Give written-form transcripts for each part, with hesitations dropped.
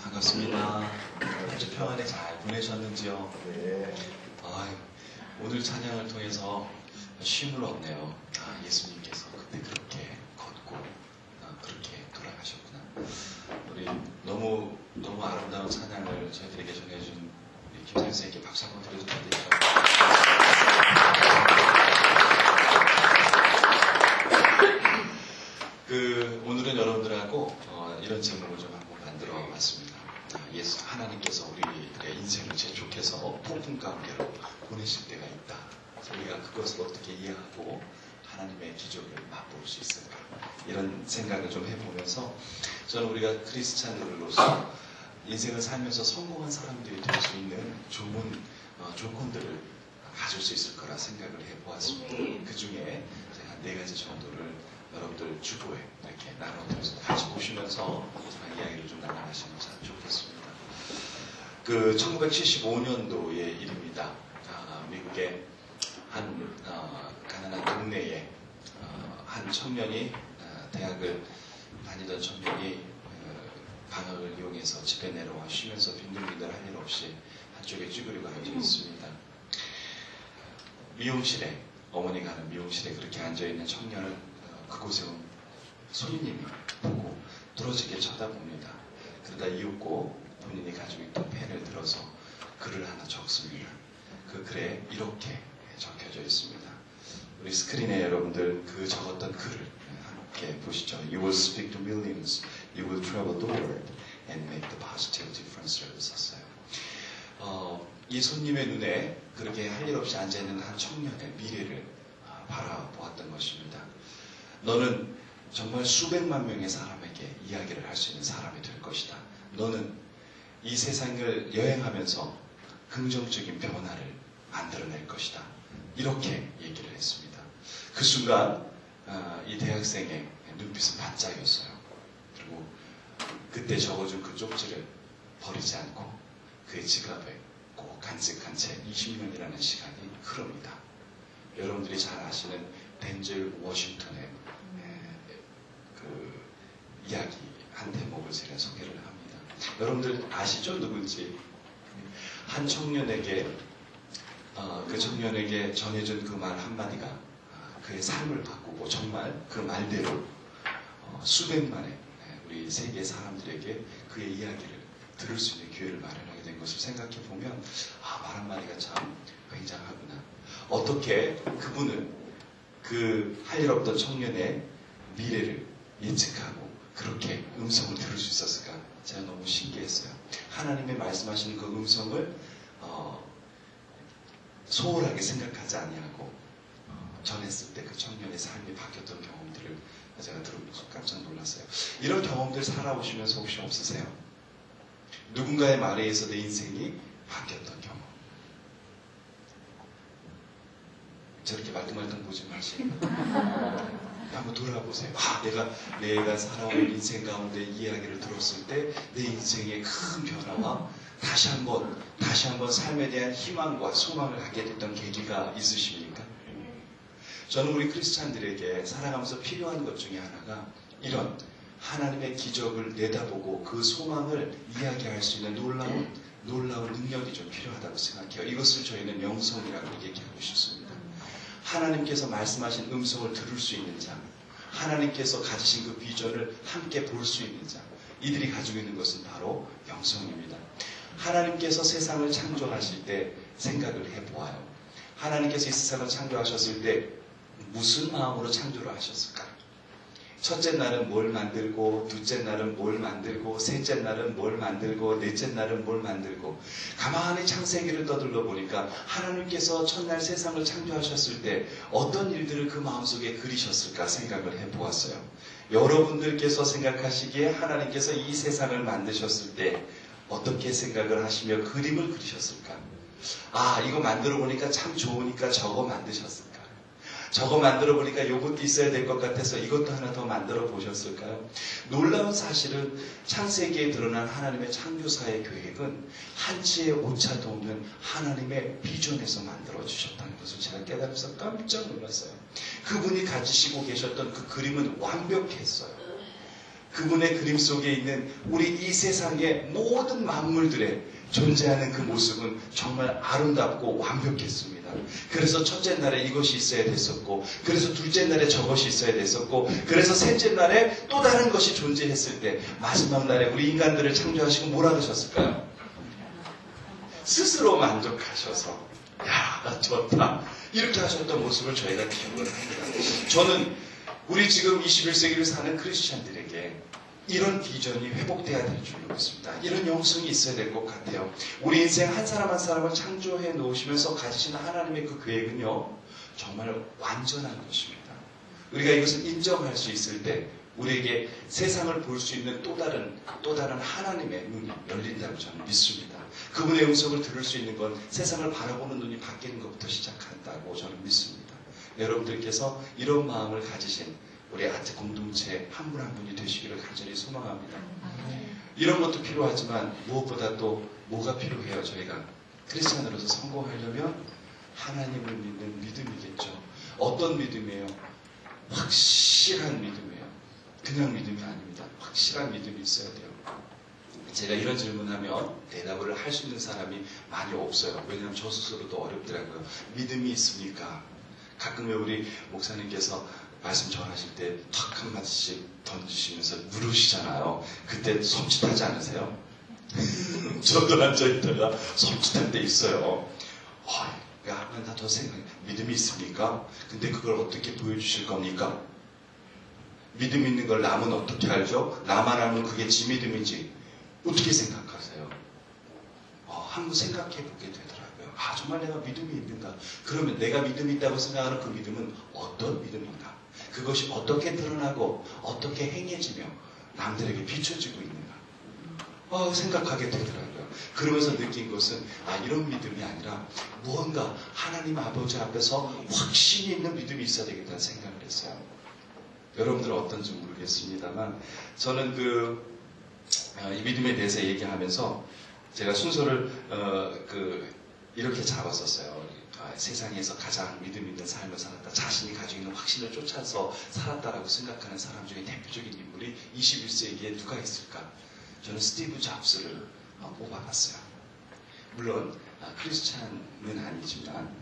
반갑습니다. 아주 평안히 잘 보내셨는지요? 네. 아유, 오늘 찬양을 통해서 쉼을 얻네요. 예수님께서 그때 그렇게 걷고 그렇게 돌아가셨구나. 우리 너무 아름다운 찬양을 저희들에게 전해준 우리 김 선생님께 박수 한번 드려도 되겠죠? 오늘은 여러분들하고 이런 제목을 좀 한번 만들어 봤습니다. 하나님께서 우리의 인생을 재촉해서 폭풍 가운데로 보내실 때가 있다. 우리가 그것을 어떻게 이해하고 하나님의 기적을 맛볼 수 있을까? 이런 생각을 좀 해보면서 저는 우리가 크리스찬으로서 인생을 살면서 성공한 사람들이 될 수 있는 좋은 조건들을 가질 수 있을 거라 생각을 해보았습니다. 그 중에 제가 4가지 정도를 여러분들 주보에 이렇게 나눠드려서 같이 보시면서 이야기를 좀 나눠가시면 참 좋겠습니다. 1975년도의 일입니다. 미국의 한 가난한 동네에 한 청년이 대학을 다니던 청년이 방학을 이용해서 집에 내려와 쉬면서 빈들빈들 할 일 없이 한쪽에 쭈그리고 앉아 있습니다. 미용실에 어머니가 하는 미용실에 그렇게 앉아있는 청년을 그곳에 온 손님이 보고 두러지게 쳐다봅니다. 그러다 이윽고 본인이 가지고 있던 펜을 들어서 글을 하나 적습니다. 그 글에 이렇게 적혀져 있습니다. 우리 스크린에 여러분들 그 적었던 글을 함께 보시죠. You will speak to millions. You will travel the world and make the positive difference라고 썼어요. 이 손님의 눈에 그렇게 할 일 없이 앉아있는 한 청년의 미래를 바라보았던 것입니다. 너는 정말 수백만 명의 사람에게 이야기를 할 수 있는 사람이 될 것이다. 너는 이 세상을 여행하면서 긍정적인 변화를 만들어낼 것이다. 이렇게 얘기를 했습니다. 그 순간 이 대학생의 눈빛은 반짝였어요. 그리고 그때 적어준 그 쪽지를 버리지 않고 그의 지갑에 꼭 간직한 채 20년이라는 시간이 흐릅니다. 여러분들이 잘 아시는 덴젤 워싱턴의 그 이야기 한 대목을 제가 소개를 합니다. 여러분들 아시죠? 누군지? 한 청년에게 그 청년에게 전해준 그 말 한마디가 그의 삶을 바꾸고 정말 그 말대로 수백만의 우리 세계 사람들에게 그의 이야기를 들을 수 있는 기회를 마련하게 된 것을 생각해 보면 말 한마디가 참 굉장하구나. 어떻게 그분은 그 할 일 없던 청년의 미래를 예측하고 그렇게 음성을 들을 수 있었을까? 제가 너무 신기했어요. 하나님의 말씀하시는 그 음성을 소홀하게 생각하지 아니하고 전했을 때 그 청년의 삶이 바뀌었던 경험들을 제가 들으면서 깜짝 놀랐어요. 이런 경험들 살아오시면서 혹시 없으세요? 누군가의 말에 의해서 내 인생이 바뀌었던 경험. 저렇게 말똥말똥 보지 마시고 한번 돌아보세요. 내가 살아온 인생 가운데 이야기를 들었을 때 내 인생의 큰 변화와 다시 한번 삶에 대한 희망과 소망을 갖게 됐던 계기가 있으십니까? 저는 우리 크리스찬들에게 살아가면서 필요한 것 중에 하나가 이런 하나님의 기적을 내다보고 그 소망을 이야기할 수 있는 놀라운 능력이 좀 필요하다고 생각해요. 이것을 저희는 영성이라고 얘기하고 싶습니다. 하나님께서 말씀하신 음성을 들을 수 있는 자, 하나님께서 가지신 그 비전을 함께 볼 수 있는 자, 이들이 가지고 있는 것은 바로 영성입니다. 하나님께서 세상을 창조하실 때 생각을 해보아요. 하나님께서 이 세상을 창조하셨을 때 무슨 마음으로 창조를 하셨을까? 첫째 날은 뭘 만들고, 둘째 날은 뭘 만들고, 셋째 날은 뭘 만들고, 넷째 날은 뭘 만들고, 가만히 창세기를 떠들러 보니까 하나님께서 첫날 세상을 창조하셨을 때 어떤 일들을 그 마음속에 그리셨을까 생각을 해보았어요. 여러분들께서 생각하시기에 하나님께서 이 세상을 만드셨을 때 어떻게 생각을 하시며 그림을 그리셨을까? 이거 만들어 보니까 참 좋으니까 저거 만드셨을까? 저거 만들어 보니까 이것도 있어야 될 것 같아서 이것도 하나 더 만들어 보셨을까요? 놀라운 사실은 창세기에 드러난 하나님의 창조사의 계획은 한치의 오차도 없는 하나님의 비전에서 만들어 주셨다는 것을 제가 깨달아서 깜짝 놀랐어요. 그분이 가지시고 계셨던 그 그림은 완벽했어요. 그분의 그림 속에 있는 우리 이 세상의 모든 만물들의 존재하는 그 모습은 정말 아름답고 완벽했습니다. 그래서 첫째 날에 이것이 있어야 됐었고, 그래서 둘째 날에 저것이 있어야 됐었고, 그래서 셋째 날에 또 다른 것이 존재했을 때 마지막 날에 우리 인간들을 창조하시고 뭐라 그러셨을까요? 스스로 만족하셔서 야, 좋다 이렇게 하셨던 모습을 저희가 기억을 합니다. 저는 우리 지금 21세기를 사는 크리스찬들에게 이런 비전이 회복돼야 될 줄로 믿습니다. 이런 영성이 있어야 될 것 같아요. 우리 인생 한 사람 한 사람을 창조해 놓으시면서 가지신 하나님의 그 계획은요, 정말 완전한 것입니다. 우리가 이것을 인정할 수 있을 때 우리에게 세상을 볼 수 있는 또 다른 하나님의 눈이 열린다고 저는 믿습니다. 그분의 음성을 들을 수 있는 건 세상을 바라보는 눈이 바뀌는 것부터 시작한다고 저는 믿습니다. 여러분들께서 이런 마음을 가지신 우리 아트 공동체 한 분 한 분이 되시기를 간절히 소망합니다. 이런 것도 필요하지만 무엇보다 또 뭐가 필요해요? 저희가 크리스찬으로서 성공하려면 하나님을 믿는 믿음이겠죠. 어떤 믿음이에요? 확실한 믿음이에요. 그냥 믿음이 아닙니다. 확실한 믿음이 있어야 돼요. 제가 이런 질문하면 대답을 할 수 있는 사람이 많이 없어요. 왜냐하면 저 스스로도 어렵더라고요. 믿음이 있습니까? 가끔 우리 목사님께서 말씀 전하실 때 탁 한마디씩 던지시면서 물으시잖아요. 그때 섬찟하지 않으세요? 저도 앉아있다가 섬찟할 때 있어요. 한번 더 생각해. 믿음이 있습니까? 근데 그걸 어떻게 보여주실 겁니까? 믿음 있는 걸 남은 어떻게 알죠? 나만 알면 그게 지 믿음인지 어떻게 생각하세요? 한번 생각해 보게 되더라고요. 정말 내가 믿음이 있는가? 그러면 내가 믿음이 있다고 생각하는 그 믿음은 어떤 믿음인가? 그것이 어떻게 드러나고 어떻게 행해지며 남들에게 비춰지고 있는가? 생각하게 되더라고요. 그러면서 느낀 것은 이런 믿음이 아니라 무언가 하나님 아버지 앞에서 확신이 있는 믿음이 있어야 되겠다는 생각을 했어요. 여러분들은 어떤지 모르겠습니다만 저는 이 믿음에 대해서 얘기하면서 제가 순서를 이렇게 잡았었어요. 세상에서 가장 믿음 있는 삶을 살았다. 자신이 가지고 있는 확신을 쫓아서 살았다라고 생각하는 사람 중에 대표적인 인물이 21세기에 누가 있을까? 저는 스티브 잡스를 뽑아봤어요. 물론 크리스찬은 아니지만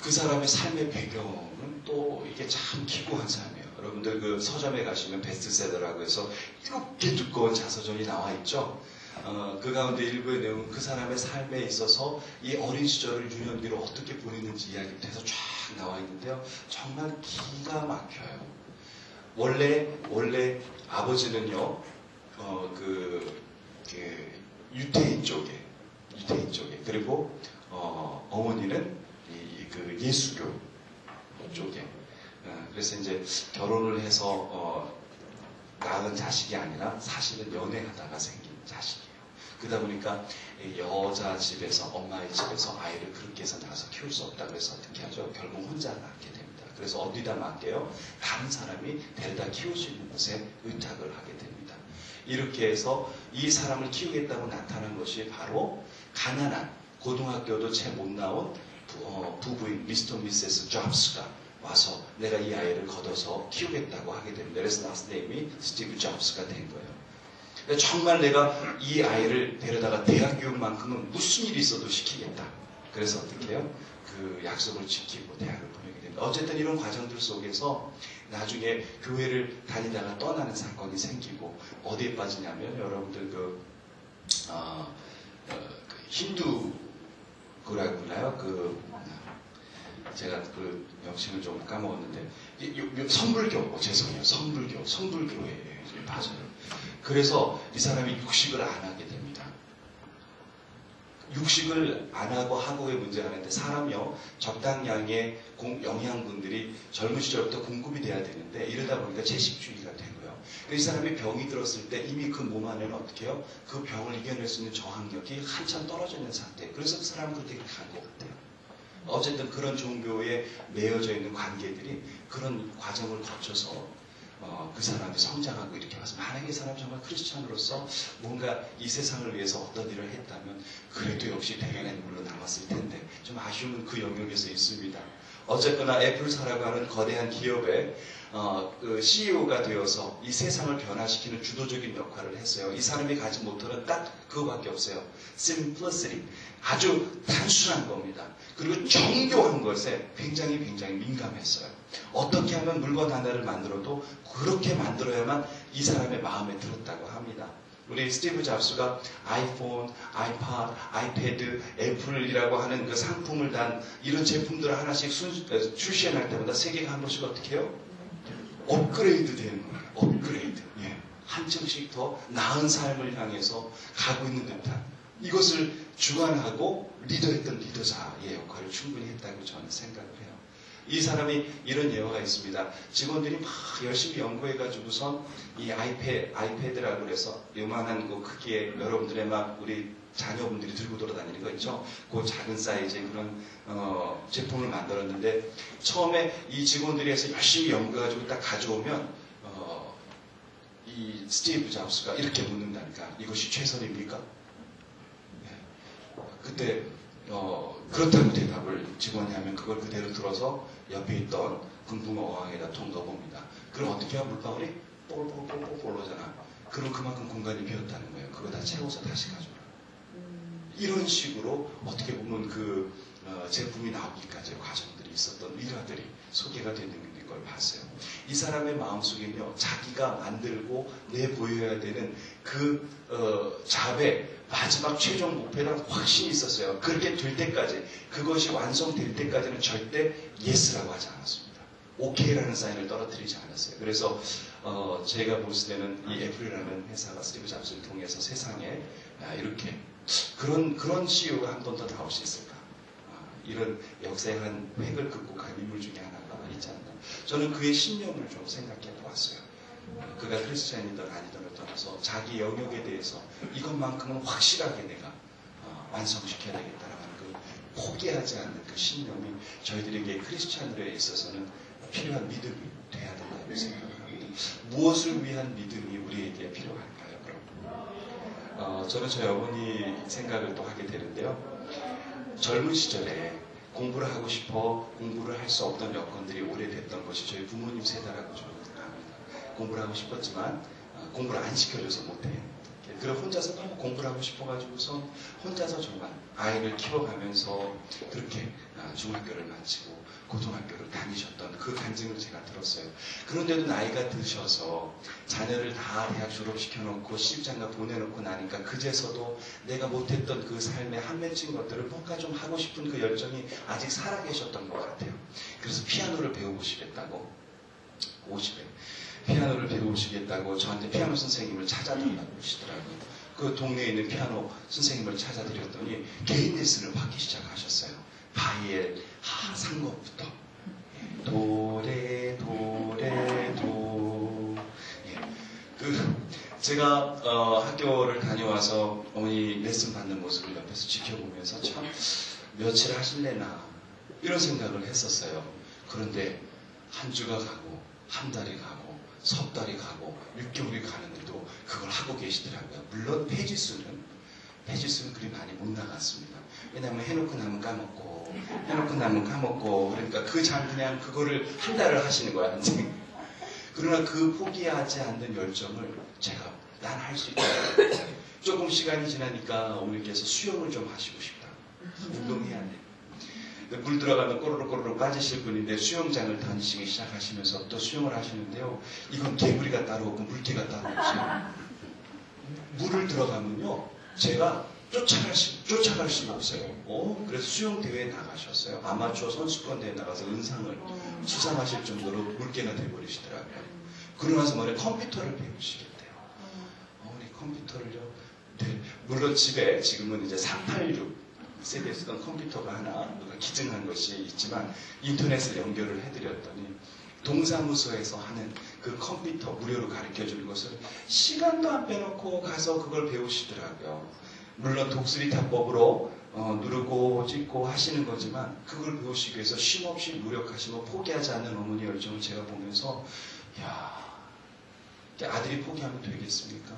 그 사람의 삶의 배경은 또 이게 참 기구한 삶이에요. 여러분들 그 서점에 가시면 베스트셀러라고 해서 이렇게 두꺼운 자서전이 나와 있죠. 그 가운데 일부의 내용은 그 사람의 삶에 있어서 이 어린 시절을 유년기로 어떻게 보냈는지 이야기부터 해서 쫙 나와 있는데요. 정말 기가 막혀요. 원래 아버지는요, 유태인 쪽에, 그리고 어머니는 그 예수교 쪽에. 그래서 이제 결혼을 해서 낳은 자식이 아니라 사실은 연애하다가 생긴 자식이에요. 그러다 보니까 여자 집에서, 엄마의 집에서 아이를 그렇게 해서 낳아서 키울 수 없다 그래서 어떻게 하죠? 결국 혼자 낳게 됩니다. 그래서 어디다 맡겨요? 다른 사람이 데려다 키울 수 있는 곳에 의탁을 하게 됩니다. 이렇게 해서 이 사람을 키우겠다고 나타난 것이 바로 가난한, 고등학교도 채 못 나온 부부인 미스터 미세스 잡스가 와서 내가 이 아이를 걷어서 키우겠다고 하게 됩니다. 그래서 나스네임이 스티브 잡스가 된 거예요. 정말 내가 이 아이를 데려다가 대학 교육만큼은 무슨 일이 있어도 시키겠다. 그래서 어떻게 해요? 그 약속을 지키고 대학을 보내게 됩니다. 어쨌든 이런 과정들 속에서 나중에 교회를 다니다가 떠나는 사건이 생기고 어디에 빠지냐면 여러분들 힌두교라고 불러요. 제가 그 명칭을 좀 까먹었는데 성불교, 죄송해요. 성불교에 빠져요. 그래서 이 사람이 육식을 안 하게 됩니다. 육식을 안 하고 하고의 문제가 아닌데 사람이요 적당량의 영양분들이 젊은 시절부터 공급이 돼야 되는데 이러다 보니까 채식주의가 된 거예요. 이 사람이 병이 들었을 때 이미 그 몸 안에는 어떻게 해요? 그 병을 이겨낼 수 있는 저항력이 한참 떨어져 있는 상태. 그래서 그 사람은 그렇게 간 것 같아요. 어쨌든 그런 종교에 매여져 있는 관계들이 그런 과정을 거쳐서 그 사람이 성장하고 이렇게 와서 만약에 이 사람이 정말 크리스찬으로서 뭔가 이 세상을 위해서 어떤 일을 했다면 그래도 역시 대견한 인물로 남았을 텐데 좀 아쉬움은 그 영역에서 있습니다. 어쨌거나 애플사라고 하는 거대한 기업의 그 CEO가 되어서 이 세상을 변화시키는 주도적인 역할을 했어요. 이 사람이 가진 모토는 딱 그거밖에 없어요. Simplicity. 아주 단순한 겁니다. 그리고 정교한 것에 굉장히 민감했어요. 어떻게 하면 물건 하나를 만들어도 그렇게 만들어야만 이 사람의 마음에 들었다고 합니다. 우리 스티브 잡스가 아이폰, 아이팟, 아이패드, 애플이라고 하는 그 상품을 단 이런 제품들을 하나씩 출시할 때마다 세계가 한 번씩 어떻게 해요? 업그레이드 되는 거예요. 업그레이드. 예. 한층씩 더 나은 삶을 향해서 가고 있는 듯한 이것을 주관하고 리더했던 리더자의 역할을 충분히 했다고 저는 생각을 해요. 이 사람이 이런 예화가 있습니다. 직원들이 막 열심히 연구해가지고선 이 아이패드라고 그래서 요만한 그 크기의 여러분들의 막 우리 자녀분들이 들고 돌아다니는 거 있죠? 그 작은 사이즈의 그런 제품을 만들었는데 처음에 이 직원들이 해서 열심히 연구해가지고 딱 가져오면 이 스티브 잡스가 이렇게 묻는다니까. 이것이 최선입니까? 네. 그때 그렇다고 대답을 직원이 하면 그걸 그대로 들어서 옆에 있던 금붕어 어항에다 통 넣어봅니다. 그럼 어떻게 하면 물방울이 뽀글뽀글 오잖아. 그럼 그만큼 공간이 비었다는 거예요. 그거 다 채워서 다시 가져오라. 이런 식으로 어떻게 보면 그 제품이 나오기까지의 과정들이 있었던 일화들이 소개가 되는 걸 봤어요. 이 사람의 마음속에는요, 자기가 만들고 내보여야 되는 그 잡의 마지막 최종 목표랑 확신이 있었어요. 그렇게 될 때까지, 그것이 완성될 때까지는 절대 예스라고 하지 않았습니다. 오케이라는 사인을 떨어뜨리지 않았어요. 그래서 제가 봤을 때는 이 애플이라는 회사가 스티브 잡스를 통해서 세상에 이렇게 그런 CEO가 한 번 더 나올 수 있을까? 이런 역사의 한 획을 긋고 간 인물 중에 하나가 있지 않나. 저는 그의 신념을 좀 생각해 보았어요. 그가 크리스찬이든 아니든을 떠나서 자기 영역에 대해서 이것만큼은 확실하게 내가 완성시켜야 되겠다라는 그 포기하지 않는 그 신념이 저희들에게 크리스찬으로에 있어서는 필요한 믿음이 돼야 된다고 생각을 합니다. 무엇을 위한 믿음이 우리에게 필요할까요? 그럼 저는 저희 어머니 생각을 또 하게 되는데요. 젊은 시절에 공부를 하고 싶어 공부를 할 수 없던 여건들이 오래됐던 것이 저희 부모님 세대라고 저는 생각합니다. 공부를 하고 싶었지만 공부를 안 시켜줘서 못해. 그럼 혼자서 너무 공부를 하고 싶어가지고서 혼자서 정말 아이를 키워가면서 그렇게 중학교를 마치고 고등학교를 다니셨던 그 간증을 제가 들었어요. 그런데도 나이가 드셔서 자녀를 다 대학 졸업시켜놓고 시집장가 보내놓고 나니까 그제서도 내가 못했던 그 삶의 한 맺힌 것들을 뭔가 좀 하고 싶은 그 열정이 아직 살아계셨던 것 같아요. 그래서 피아노를 배워보시겠다고 50에 피아노를 배우시겠다고 저한테 피아노 선생님을 찾아달라고 그러시더라고요. 그 동네에 있는 피아노 선생님을 찾아드렸더니 개인 레슨을 받기 시작하셨어요. 바이엘 상곡부터 도레 도레 도. 제가 학교를 다녀와서 어머니 레슨 받는 모습을 옆에서 지켜보면서 참 며칠 하실래나 이런 생각을 했었어요. 그런데 한 주가 가고 한 달이 가고 석 달이 가고 6개월이 가는데도 그걸 하고 계시더라고요. 물론 페이지수는 그리 많이 못 나갔습니다. 왜냐하면 해놓고 나면 까먹고 그러니까 그냥 그거를 한 달을 하시는 거야. 그러나 그 포기하지 않는 열정을 제가 난 할 수 있다. 조금 시간이 지나니까 어머니께서 수영을 좀 하시고 싶다. 운동해야 돼. 물 들어가면 꼬르륵 빠지실 분인데 수영장을 다니시기 시작하시면서 또 수영을 하시는데요. 이건 개구리가 따로 없고 물개가 따로 없어요. 물을 들어가면요. 제가 쫓아갈 수가 없어요. 그래서 수영대회에 나가셨어요. 아마추어 선수권 대회에 나가서 은상을 수상하실 정도로 물개가 돼버리시더라고요. 그러고 나서 말에 컴퓨터를 배우시겠대요. 어머니 컴퓨터를요? 네. 물론 집에 지금은 이제 386 세대에 쓰던 컴퓨터가 하나 누가 기증한 것이 있지만 인터넷을 연결을 해드렸더니 동사무소에서 하는 그 컴퓨터 무료로 가르쳐주는 것을 시간도 안 빼놓고 가서 그걸 배우시더라고요. 물론 독수리타법으로 누르고 찍고 하시는 거지만 그걸 배우시기 위해서 쉼없이 노력하시고 포기하지 않는 어머니 열정을 제가 보면서 야, 아들이 포기하면 되겠습니까?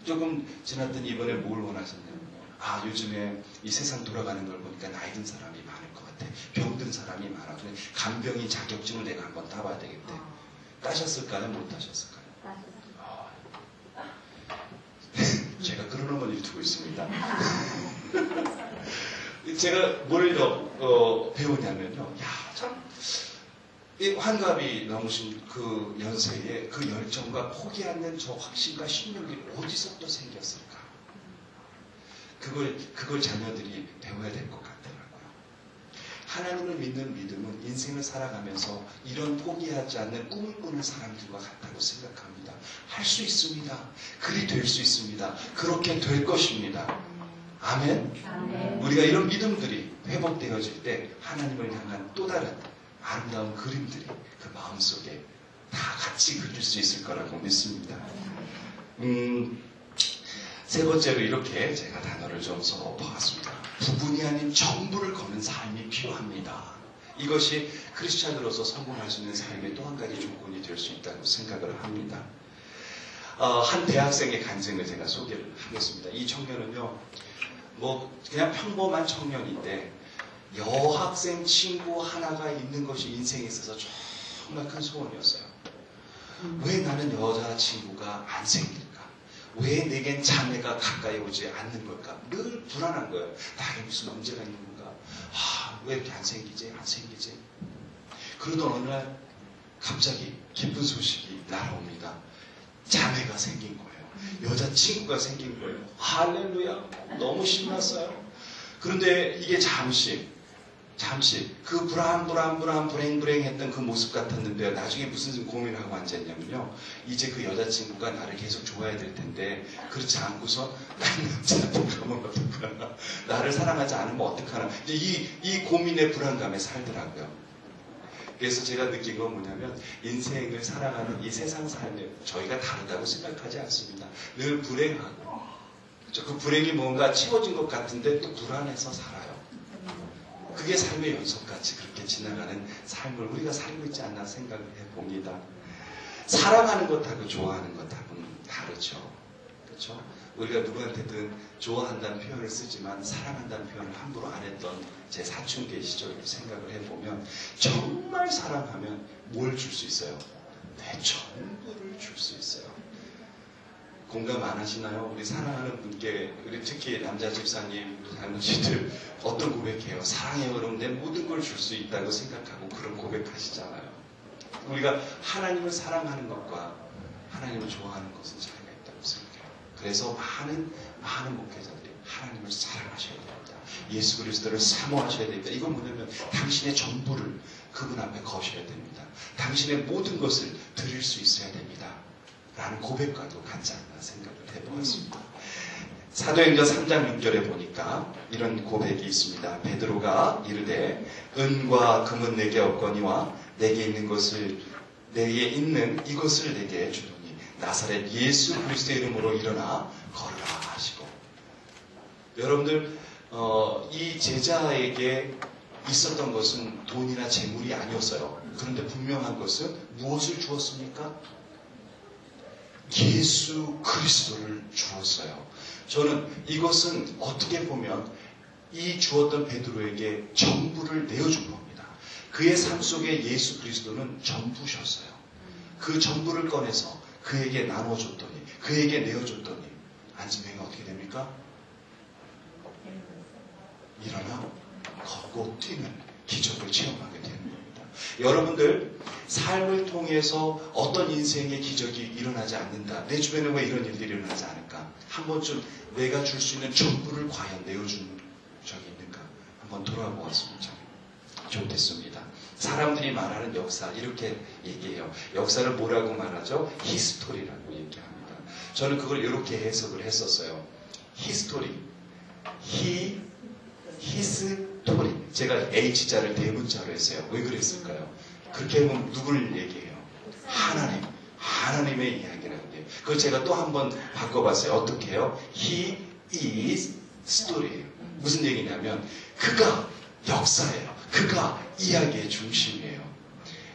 조금 지났더니 이번에 뭘 원하셨냐면요. 아, 요즘에 이 세상 돌아가는 걸 보니까 나이 든 사람이 많을 것 같아. 병든 사람이 많아. 그래, 간병인 자격증을 내가 한번 따봐야 되겠대. 따셨을까요? 못 따셨을까요? 제가 그런 어머니를 두고 있습니다. 제가 뭘 배우냐면요. 야, 참, 이 환갑이 넘으신 그 연세에 그 열정과 포기 않는 저 확신과 신력이 어디서 또 생겼을까? 그걸 자녀들이 배워야 될 것 같더라고요. 하나님을 믿는 믿음은 인생을 살아가면서 이런 포기하지 않는 꿈을 꾸는 사람들과 같다고 생각합니다. 할 수 있습니다. 그리 될 수 있습니다. 그렇게 될 것입니다. 아멘? 아멘. 우리가 이런 믿음들이 회복되어질 때 하나님을 향한 또 다른 아름다운 그림들이 그 마음속에 다 같이 그릴 수 있을 거라고 믿습니다. 세 번째로 이렇게 제가 단어를 좀 써봤습니다. 부분이 아닌 전부를 거는 삶이 필요합니다. 이것이 크리스찬으로서 성공할 수 있는 삶의 또 한 가지 조건이 될 수 있다고 생각을 합니다. 한 대학생의 간증을 제가 소개를 하겠습니다. 이 청년은요, 그냥 평범한 청년인데 여학생 친구 하나가 있는 것이 인생에 있어서 정말 큰 소원이었어요. 왜 나는 여자친구가 안 생길까? 왜 내겐 자매가 가까이 오지 않는 걸까? 늘 불안한 거예요. 나에게 무슨 문제가 있는 건가? 왜 이렇게 안 생기지? 그러던 어느 날 갑자기 기쁜 소식이 날아옵니다. 자매가 생긴 거예요. 여자친구가 생긴 거예요. 할렐루야. 너무 신났어요. 그런데 이게 잠시 그 불행했던 그 모습 같았는데 나중에 무슨 고민을 하고 앉았냐면요. 이제 그 여자친구가 나를 계속 좋아해야 될 텐데 그렇지 않고서 나는 남자한테 가면 어떡하나, 나를 사랑하지 않으면 어떡하나, 이제 이 고민의 불안감에 살더라고요. 그래서 제가 느낀 건 뭐냐면 인생을 살아가는 이 세상 삶에 저희가 다르다고 생각하지 않습니다. 늘 불행하고 그 불행이 뭔가 채워진 것 같은데 또 불안해서 살아요. 그게 삶의 연속같이 그렇게 지나가는 삶을 우리가 살고 있지 않나 생각을 해봅니다. 사랑하는 것하고 좋아하는 것하고는 다르죠. 그렇죠? 우리가 누구한테든 좋아한다는 표현을 쓰지만 사랑한다는 표현을 함부로 안 했던 제 사춘기 시절을 생각을 해보면 정말 사랑하면 뭘 줄 수 있어요? 내 전부를 줄 수 있어요. 공감 안 하시나요? 우리 사랑하는 분께, 우리 특히 남자 집사님, 장로님들 어떤 고백해요? 사랑해요. 그러면 내 모든 걸 줄 수 있다고 생각하고 그런 고백하시잖아요. 우리가 하나님을 사랑하는 것과 하나님을 좋아하는 것은 차이가 있다고 생각해요. 그래서 많은 목회자들이 하나님을 사랑하셔야 됩니다. 예수 그리스도를 사모하셔야 됩니다. 이건 뭐냐면 당신의 전부를 그분 앞에 거셔야 됩니다. 당신의 모든 것을 드릴 수 있어야 됩니다. 라는 고백과도 같지 않나 생각을 해보았습니다. 사도행전 3장 6절에 보니까 이런 고백이 있습니다. 베드로가 이르되 은과 금은 내게 없거니와 내게 있는 이것을 내게 주노니 나사렛 예수 그리스도의 이름으로 일어나 걸으라 하시고. 여러분들 이 제자에게 있었던 것은 돈이나 재물이 아니었어요. 그런데 분명한 것은 무엇을 주었습니까? 예수 그리스도를 주었어요. 저는 이것은 어떻게 보면 이 주었던 베드로에게 전부를 내어준 겁니다. 그의 삶 속에 예수 그리스도는 전부셨어요. 그 전부를 꺼내서 그에게 나눠줬더니, 그에게 내어줬더니 안진뱅이가 어떻게 됩니까? 일어나 걷고 뛰는 기적을 체험하게 되는 겁니다. 여러분들 삶을 통해서 어떤 인생의 기적이 일어나지 않는다. 내 주변에 왜 이런 일들이 일어나지 않을까? 한 번쯤 내가 줄 수 있는 전부를 과연 내어준 적이 있는가? 한번 돌아보았으면 참 좋겠습니다. 사람들이 말하는 역사 이렇게 얘기해요. 역사를 뭐라고 말하죠? 히스토리라고 얘기합니다. 저는 그걸 이렇게 해석을 했었어요. 히스토리, 히스토리. 제가 H자를 대문자로 했어요. 왜 그랬을까요? 그렇게 하면 누구를 얘기해요? 하나님의 이야기라는 게. 그걸 제가 또 한 번 바꿔봤어요. 어떻게 해요? He is story예요. 무슨 얘기냐면 그가 역사예요. 그가 이야기의 중심이에요.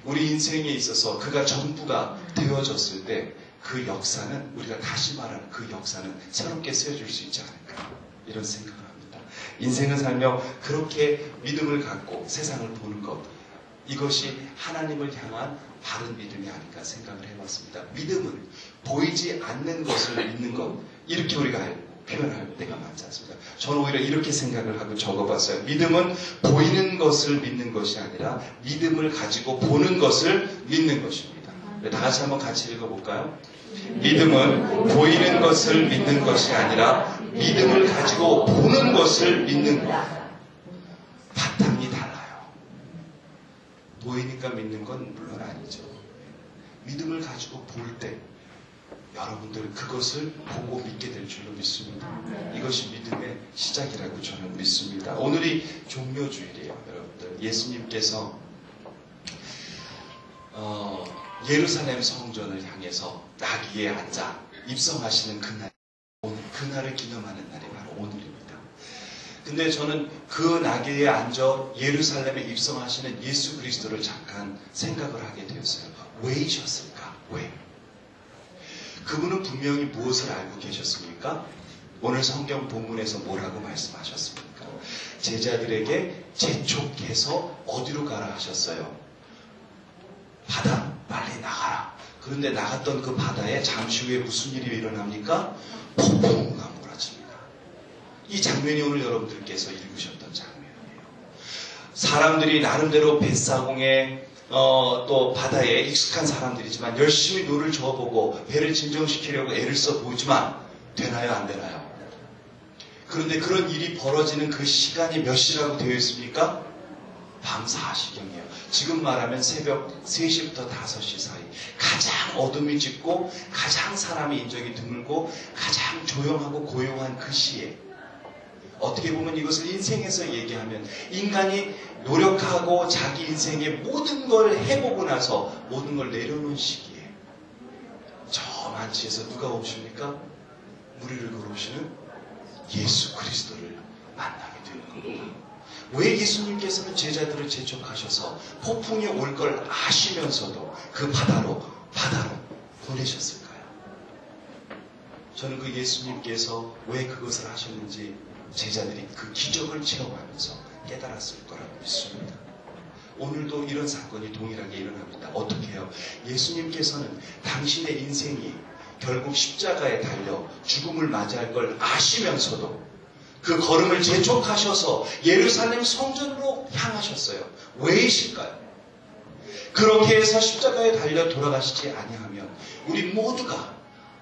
우리 인생에 있어서 그가 전부가 되어졌을 때 그 역사는, 우리가 다시 말하는 그 역사는 새롭게 쓰여질 수 있지 않을까. 이런 생각을 합니다. 인생을 살며 그렇게 믿음을 갖고 세상을 보는 것, 이것이 하나님을 향한 바른 믿음이 아닐까 생각을 해봤습니다. 믿음은 보이지 않는 것을 믿는 것, 이렇게 우리가 표현할 때가 많지 않습니다. 저는 오히려 이렇게 생각을 하고 적어봤어요. 믿음은 보이는 것을 믿는 것이 아니라 믿음을 가지고 보는 것을 믿는 것입니다. 다 같이 읽어볼까요? 믿음은 보이는 것을 믿는 것이 아니라 믿음을 가지고 보는 것을 믿는 것. 바탕이 달라요. 보이니까 믿는 건 물론 아니죠. 믿음을 가지고 볼 때 여러분들은 그것을 보고 믿게 될 줄로 믿습니다. 이것이 믿음의 시작이라고 저는 믿습니다. 오늘이 종료주일이에요, 여러분들. 예수님께서 예루살렘 성전을 향해서 나귀에 앉아 입성하시는 그날, 그날을 기념하는 날이 바로 오늘입니다. 근데 저는 그 나귀에 앉아 예루살렘에 입성하시는 예수 그리스도를 잠깐 생각을 하게 되었어요. 왜이셨을까? 왜? 그분은 분명히 무엇을 알고 계셨습니까? 오늘 성경 본문에서 뭐라고 말씀하셨습니까? 제자들에게 재촉해서 어디로 가라 하셨어요? 바다, 빨리 나가라. 그런데 나갔던 그 바다에 잠시 후에 무슨 일이 일어납니까? 폭풍우가 몰아칩니다. 이 장면이 오늘 여러분들께서 읽으셨던 장면이에요. 사람들이 나름대로 뱃사공에 또 바다에 익숙한 사람들이지만 열심히 노를 저어보고 배를 진정시키려고 애를 써보지만 되나요? 안 되나요? 그런데 그런 일이 벌어지는 그 시간이 몇 시라고 되어 있습니까? 밤 4시경이에요. 지금 말하면 새벽 3시부터 5시 사이. 가장 어둠이 짙고 가장 사람이 인적이 드물고 가장 조용하고 고요한 그 시에, 어떻게 보면 이것을 인생에서 얘기하면 인간이 노력하고 자기 인생의 모든 걸 해보고 나서 모든 걸 내려놓은 시기에 저 만치에서 누가 오십니까? 무리를 걸어오시는 예수 그리스도를 만나게 되는 겁니다. 왜 예수님께서는 제자들을 재촉하셔서 폭풍이 올 걸 아시면서도 그 바다로 보내셨을까요? 저는 그 예수님께서 왜 그것을 하셨는지 제자들이 그 기적을 체험하면서 깨달았을 거라고 믿습니다. 오늘도 이런 사건이 동일하게 일어납니다. 어떻게 해요? 예수님께서는 당신의 인생이 결국 십자가에 달려 죽음을 맞이할 걸 아시면서도 그 걸음을 재촉하셔서 예루살렘 성전으로 향하셨어요. 왜이실까요? 그렇게 해서 십자가에 달려 돌아가시지 아니하면 우리 모두가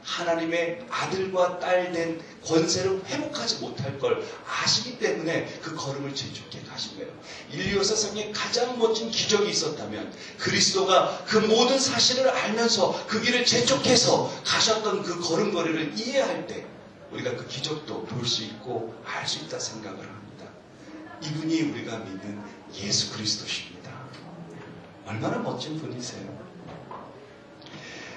하나님의 아들과 딸 된 권세를 회복하지 못할 걸 아시기 때문에 그 걸음을 재촉해 가신 거예요. 인류 역사상에 가장 멋진 기적이 있었다면 그리스도가 그 모든 사실을 알면서 그 길을 재촉해서 가셨던 그 걸음걸이를 이해할 때 우리가 그 기적도 볼 수 있고 알 수 있다 생각을 합니다. 이분이 우리가 믿는 예수 그리스도십니다. 얼마나 멋진 분이세요.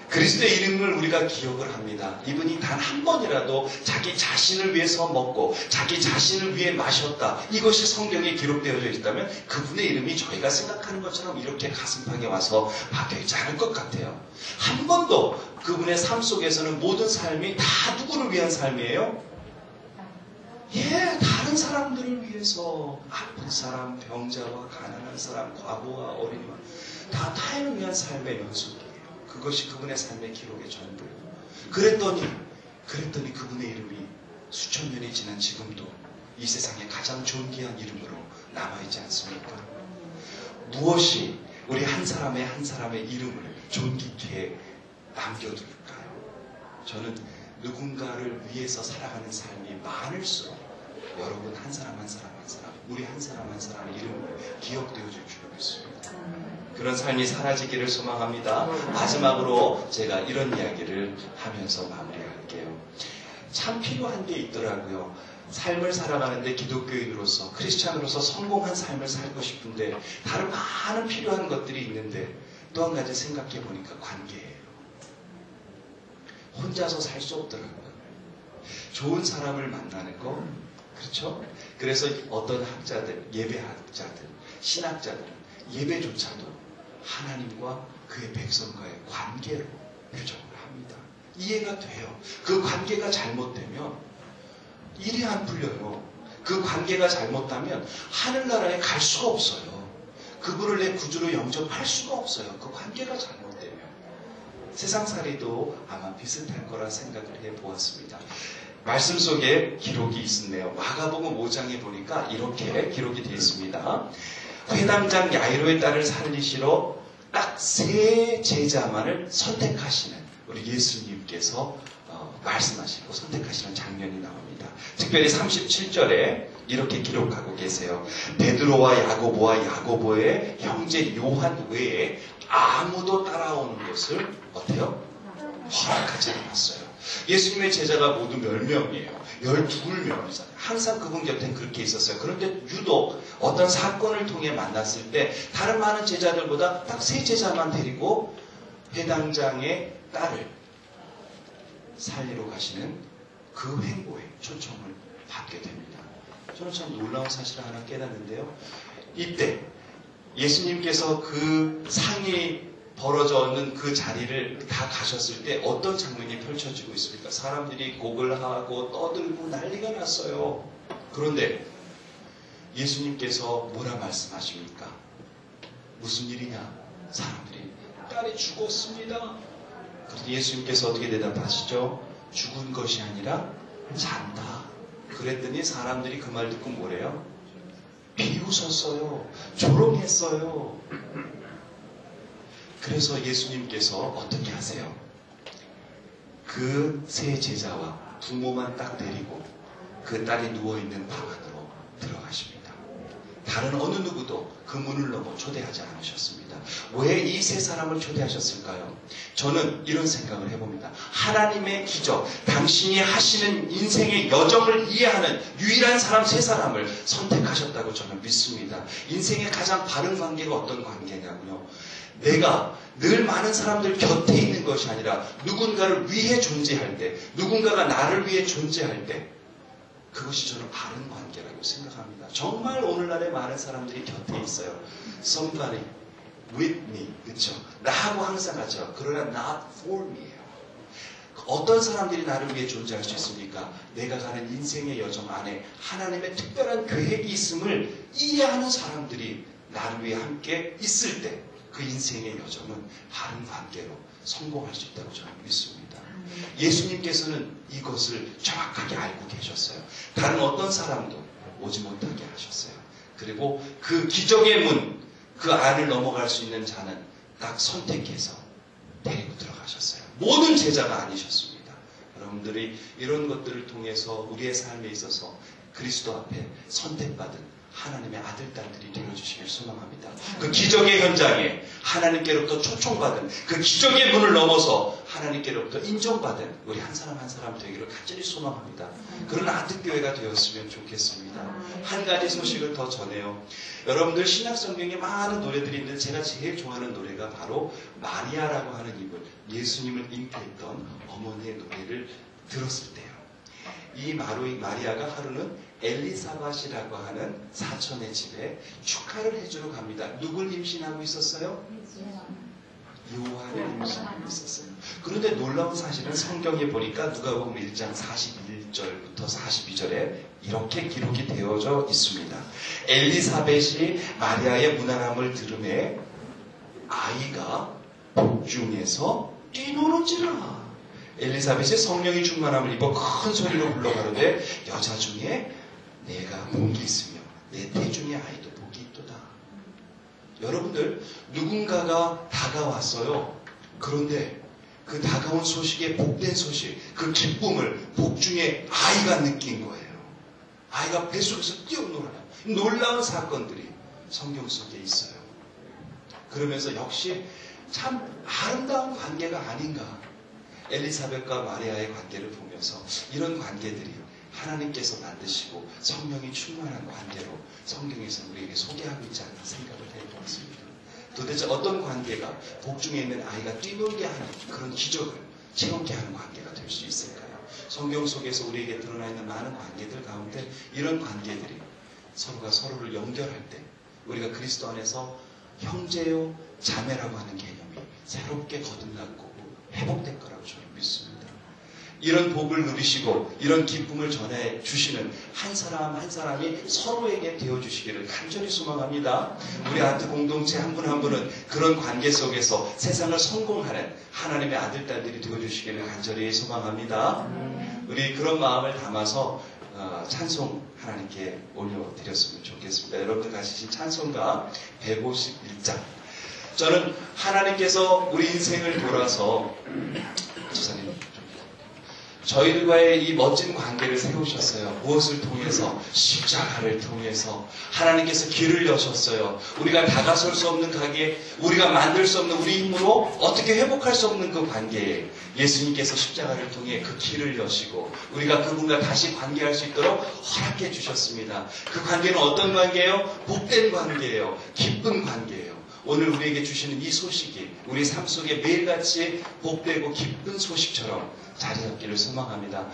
그리스도의 이름을 우리가 기억을 합니다. 이분이 단 한 번이라도 자기 자신을 위해서 먹고 자기 자신을 위해 마셨다. 이것이 성경에 기록되어져 있다면 그분의 이름이 저희가 생각하는 것처럼 이렇게 가슴팍에 와서 박혀있지 않을 것 같아요. 한 번도 그분의 삶 속에서는 모든 삶이 다 누구를 위한 삶이에요? 다른 사람들을 위해서 아픈 사람, 병자와 가난한 사람, 과부와 어린이와 다 타인을 위한 삶의 연속이에요. 그것이 그분의 삶의 기록의 전부예요. 그랬더니 그분의 이름이 수천 년이 지난 지금도 이 세상에 가장 존귀한 이름으로 남아있지 않습니까? 무엇이 우리 한 사람의 이름을 존귀케 남겨둘까요? 저는 누군가를 위해서 살아가는 삶이 많을수록 여러분 한 사람, 우리 한 사람의 이름을 기억되어질 줄로 믿습니다. 그런 삶이 사라지기를 소망합니다. 마지막으로 제가 이런 이야기를 하면서 마무리할게요. 참 필요한 게 있더라고요. 삶을 살아가는데 기독교인으로서, 크리스찬으로서 성공한 삶을 살고 싶은데 다른 많은 필요한 것들이 있는데 또 한 가지 생각해 보니까 관계예요. 혼자서 살 수 없더라고요. 좋은 사람을 만나는 거, 그렇죠? 그래서 어떤 학자들, 예배학자들, 신학자들은 예배조차도 하나님과 그의 백성과의 관계로 규정을 합니다. 이해가 돼요. 그 관계가 잘못되면 일이 안 풀려요. 그 관계가 잘못되면 하늘나라에 갈 수가 없어요. 그분을 내 구주로 영접할 수가 없어요. 그 관계가 잘못되면. 세상살이도 아마 비슷할 거라 생각을 해보았습니다. 말씀 속에 기록이 있었네요. 마가복음 5장에 보니까 이렇게 기록이 되어 있습니다. 회당장 야이로의 딸을 살리시러 딱 3 제자만을 선택하시는 우리 예수님께서 말씀하시고 선택하시는 장면이 나옵니다. 특별히 37절에 이렇게 기록하고 계세요. 베드로와 야고보의 형제 요한 외에 아무도 따라오는 것을 어때요? 허락하지 않았어요. 예수님의 제자가 모두 몇 명이에요? 12명이잖아요. 항상 그분 곁엔 그렇게 있었어요. 그런데 유독 어떤 사건을 통해 만났을 때 다른 많은 제자들보다 딱 3 제자만 데리고 회당장의 딸을 살리러 가시는 그 행보에 초청을 받게 됩니다. 저는 참 놀라운 사실을 하나 깨닫는데요. 이때 예수님께서 그 상이 벌어져 있는 그 자리를 다 가셨을 때 어떤 장면이 펼쳐지고 있습니까? 사람들이 곡을 하고 떠들고 난리가 났어요. 그런데 예수님께서 뭐라 말씀하십니까? 무슨 일이냐? 사람들이 딸이 죽었습니다. 그런데 예수님께서 어떻게 대답하시죠? 죽은 것이 아니라 잔다. 그랬더니 사람들이 그 말 듣고 뭐래요? 비웃었어요. 조롱했어요. 그래서 예수님께서 어떻게 하세요? 그 3 제자와 부모만 딱 데리고 그 딸이 누워있는 방 안으로 들어가십니다. 다른 어느 누구도 그 문을 넘어 초대하지 않으셨습니다. 왜 이 3 사람을 초대하셨을까요? 저는 이런 생각을 해봅니다. 하나님의 기적, 당신이 하시는 인생의 여정을 이해하는 유일한 사람 3 사람을 선택하셨다고 저는 믿습니다. 인생의 가장 바른 관계가 어떤 관계냐고요? 내가 늘 많은 사람들 곁에 있는 것이 아니라 누군가를 위해 존재할 때, 누군가가 나를 위해 존재할 때, 그것이 저는 바른 관계라고 생각합니다. 정말 오늘날에 많은 사람들이 곁에 있어요. Somebody with me. 그렇죠? 나하고 항상 하죠. 그러나 not for me예요. 어떤 사람들이 나를 위해 존재할 수 있습니까? 내가 가는 인생의 여정 안에 하나님의 특별한 계획이 있음을 이해하는 사람들이 나를 위해 함께 있을 때 그 인생의 여정은 바른 관계로 성공할 수 있다고 저는 믿습니다. 예수님께서는 이것을 정확하게 알고 계셨어요. 다른 어떤 사람도 오지 못하게 하셨어요. 그리고 그 기적의 문, 그 안을 넘어갈 수 있는 자는 딱 선택해서 데리고 들어가셨어요. 모든 제자가 아니셨습니다. 여러분들이 이런 것들을 통해서 우리의 삶에 있어서 그리스도 앞에 선택받은 하나님의 아들, 딸들이 되어주시길 소망합니다. 그 기적의 현장에 하나님께로부터 초청받은 그 기적의 문을 넘어서 하나님께로부터 인정받은 우리 한 사람 한 사람 되기를 간절히 소망합니다. 그런 아득교회가 되었으면 좋겠습니다. 한 가지 소식을 더 전해요. 여러분들 신약성경에 많은 노래들이 있는데 제가 제일 좋아하는 노래가 바로 마리아라고 하는 이분, 예수님을 잉태했던 어머니의 노래를 들었을 때요. 이 마리아가 하루는 엘리사벳이라고 하는 사촌의 집에 축하를 해주러 갑니다. 누굴 임신하고 있었어요? 요한을 임신하고 있었어요. 그런데 놀라운 사실은 성경에 보니까 누가복음 1장 41절부터 42절에 이렇게 기록이 되어져 있습니다. 엘리사벳이 마리아의 무난함을 들음에 아이가 복중에서 뛰노는지라. 엘리사벳이 성령이 충만함을 입어 큰 소리로 불러가로되 여자 중에 내가 복이 있으며 내 태중의 아이도 복이 있도다. 여러분들 누군가가 다가왔어요. 그런데 그 다가온 소식에 복된 소식, 그 기쁨을 복중에 아이가 느낀 거예요. 아이가 뱃속에서 뛰어놀아요. 놀라운 사건들이 성경 속에 있어요. 그러면서 역시 참 아름다운 관계가 아닌가. 엘리사벳과 마리아의 관계를 보면서 이런 관계들이 하나님께서 만드시고 성령이 충만한 관계로 성경에서 우리에게 소개하고 있지 않나 생각을 해보았습니다. 도대체 어떤 관계가 복중에 있는 아이가 뛰놀게 하는 그런 기적을 체험케 하는 관계가 될 수 있을까요? 성경 속에서 우리에게 드러나 있는 많은 관계들 가운데 이런 관계들이 서로가 서로를 연결할 때 우리가 그리스도 안에서 형제요 자매라고 하는 개념이 새롭게 거듭나고 회복될 거라고 저는 믿습니다. 이런 복을 누리시고 이런 기쁨을 전해 주시는 한 사람 한 사람이 서로에게 되어 주시기를 간절히 소망합니다. 우리 아트 공동체 한 분 한 분은 그런 관계 속에서 세상을 성공하는 하나님의 아들 딸들이 되어 주시기를 간절히 소망합니다. 우리 그런 마음을 담아서 찬송 하나님께 올려드렸으면 좋겠습니다. 여러분들 가지신 찬송가 151장. 저는 하나님께서 우리 인생을 돌아서 지사님 저희들과의 이 멋진 관계를 세우셨어요. 무엇을 통해서? 십자가를 통해서 하나님께서 길을 여셨어요. 우리가 다가설 수 없는 관계, 우리가 만들 수 없는 우리 힘으로 어떻게 회복할 수 없는 그 관계에 예수님께서 십자가를 통해 그 길을 여시고 우리가 그분과 다시 관계할 수 있도록 허락해 주셨습니다. 그 관계는 어떤 관계예요? 복된 관계예요. 기쁜 관계예요. 오늘 우리에게 주시는 이 소식이 우리 삶 속에 매일같이 복되고 기쁜 소식처럼 자리 잡기를 소망합니다.